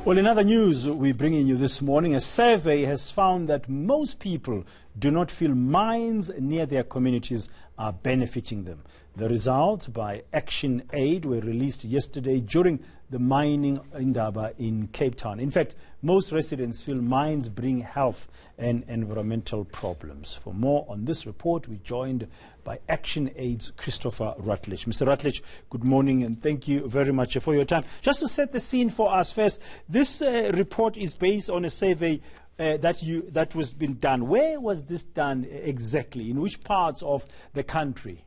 Well, in other news we're bringing you this morning, a survey has found that most people do not feel mines near their communities are benefiting them. The results by Action Aid were released yesterday during the Mining Indaba in Cape Town. In fact, most residents feel mines bring health and environmental problems. For more on this report, we're joined by Action Aid's Christopher Rutledge. Mr. Rutledge, good morning and thank you very much for your time. Just to set the scene for us first, this report is based on a survey that was been done. Where was this done exactly? In which parts of the country?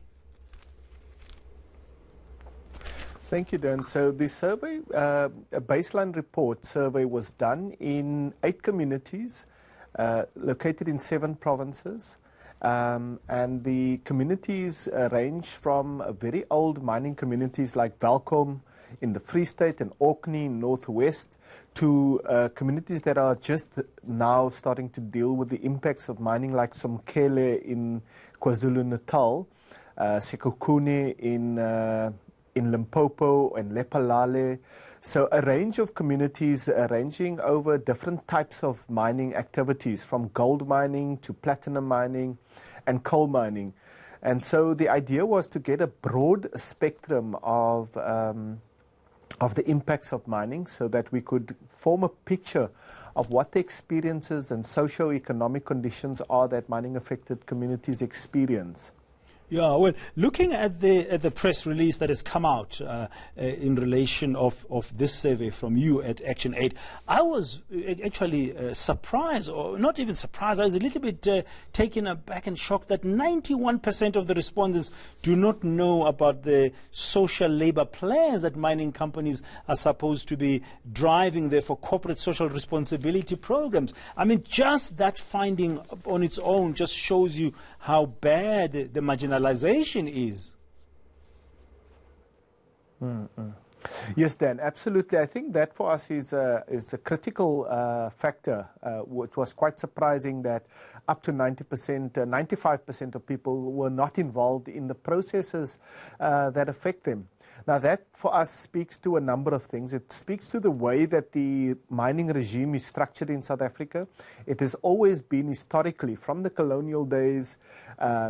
Thank you, Dan. So the survey, a baseline report survey was done in 8 communities located in 7 provinces. And the communities range from very old mining communities like Welkom in the Free State and Orkney in Northwest to communities that are just now starting to deal with the impacts of mining like Somkhele in KwaZulu-Natal, Sekhukhune in Limpopo and Lephalale. So a range of communities ranging over different types of mining activities, from gold mining to platinum mining and coal mining. And so the idea was to get a broad spectrum of the impacts of mining so that we could form a picture of what the experiences and socio-economic conditions are that mining-affected communities experience. Yeah, well, looking at the press release that has come out in relation of this survey from you at Action Aid, I was actually surprised, or not even surprised, I was a little bit taken aback and shocked that 91% of the respondents do not know about the social labor plans that mining companies are supposed to be driving there for corporate social responsibility programs. I mean, just that finding on its own just shows you how bad the marginalization is. Yes, Dan, absolutely. I think that for us is a critical factor. It was quite surprising that up to 90%, 95% of people were not involved in the processes that affect them. Now that for us speaks to a number of things. It speaks to the way that the mining regime is structured in South Africa. It has always been historically, from the colonial days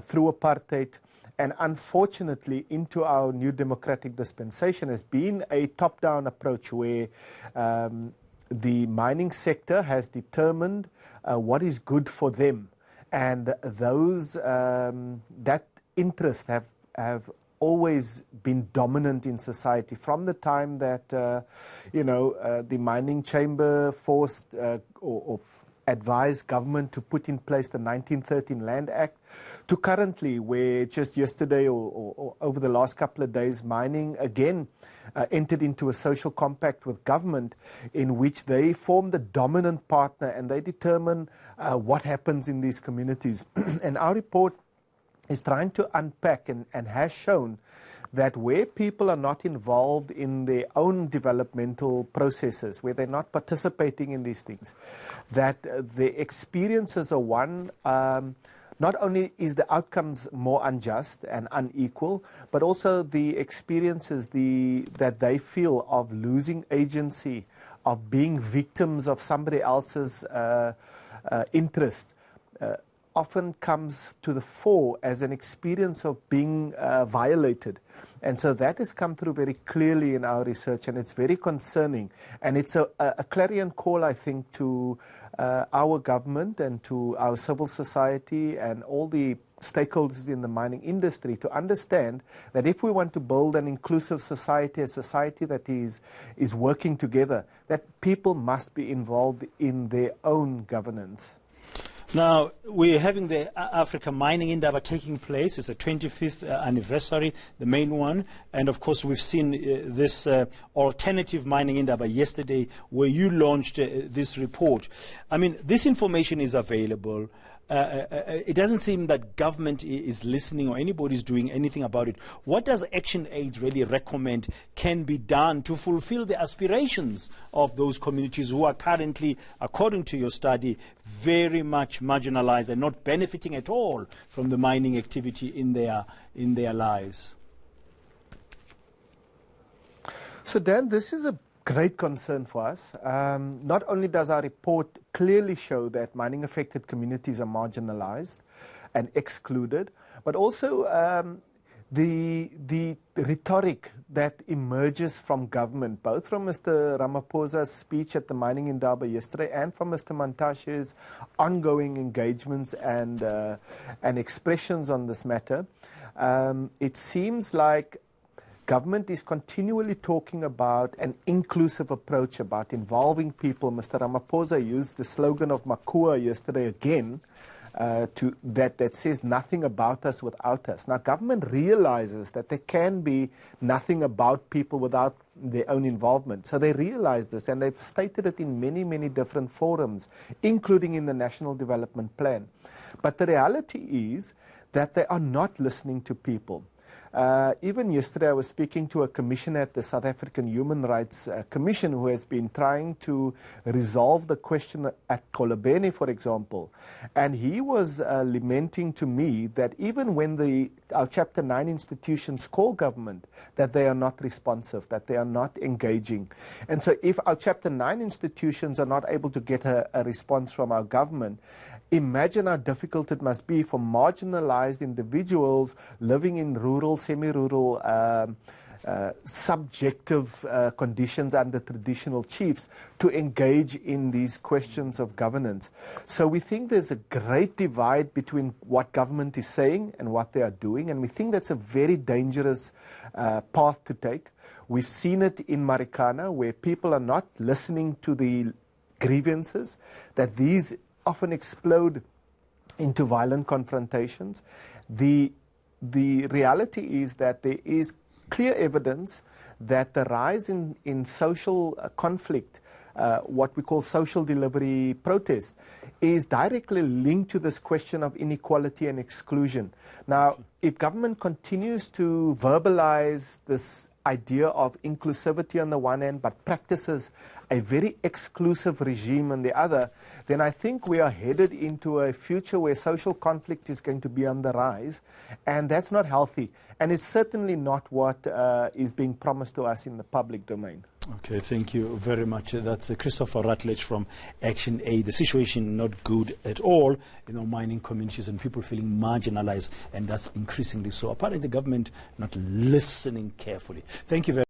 through apartheid, and unfortunately into our new democratic dispensation, has been a top-down approach where the mining sector has determined what is good for them. And those that interest have always been dominant in society from the time that the mining chamber forced or advised government to put in place the 1913 Land Act, to currently where just yesterday or over the last couple of days, mining again entered into a social compact with government in which they form the dominant partner and they determine what happens in these communities. And our report is trying to unpack and has shown that where people are not involved in their own developmental processes, where they're not participating in these things, that the experiences are one, not only is the outcomes more unjust and unequal, but also the experiences that they feel of losing agency, of being victims of somebody else's interest, often comes to the fore as an experience of being violated. And so that has come through very clearly in our research, and it's very concerning. And it's a clarion call, I think, to our government and to our civil society and all the stakeholders in the mining industry to understand that if we want to build an inclusive society, a society that is working together, that people must be involved in their own governance. Now, we're having the Africa Mining Indaba taking place. It's the 25th anniversary, the main one. And, of course, we've seen this alternative Mining Indaba yesterday where you launched this report. I mean, this information is available. It doesn't seem that government is listening or anybody's doing anything about it. What does Action Aid really recommend can be done to fulfill the aspirations of those communities who are currently, according to your study, very much marginalized and not benefiting at all from the mining activity in their lives? So Dan, this is a great concern for us. Not only does our report clearly show that mining affected communities are marginalized and excluded, but also the rhetoric that emerges from government, both from Mr. Ramaphosa's speech at the Mining Indaba yesterday and from Mr. Mantashe's ongoing engagements and expressions on this matter. It seems like government is continually talking about an inclusive approach, about involving people. Mr. Ramaphosa used the slogan of Makua yesterday again, that says nothing about us without us. Now, government realizes that there can be nothing about people without their own involvement. So they realize this, and they've stated it in many, many different forums, including in the National Development Plan. But the reality is that they are not listening to people. Even yesterday I was speaking to a commissioner at the South African Human Rights Commission who has been trying to resolve the question at Kolobeni, for example. And he was lamenting to me that even when our Chapter 9 institutions call government, that they are not responsive, that they are not engaging. And so if our Chapter 9 institutions are not able to get a response from our government, imagine how difficult it must be for marginalized individuals living in rural, semi-rural, subjective conditions under traditional chiefs to engage in these questions of governance. So we think there's a great divide between what government is saying and what they are doing, and we think that's a very dangerous path to take. We've seen it in Marikana, where people are not listening to the grievances, that these often explode into violent confrontations. The reality is that there is clear evidence that the rise in social conflict, what we call social delivery protests, is directly linked to this question of inequality and exclusion. Now, if government continues to verbalize this idea of inclusivity on the one hand, but practices a very exclusive regime on the other, then I think we are headed into a future where social conflict is going to be on the rise, and that's not healthy, and it's certainly not what is being promised to us in the public domain. Okay, thank you very much. That's Christopher Rutledge from Action Aid. The situation not good at all, mining communities and people feeling marginalized, and that's increasingly so. Apparently the government not listening carefully. Thank you very much.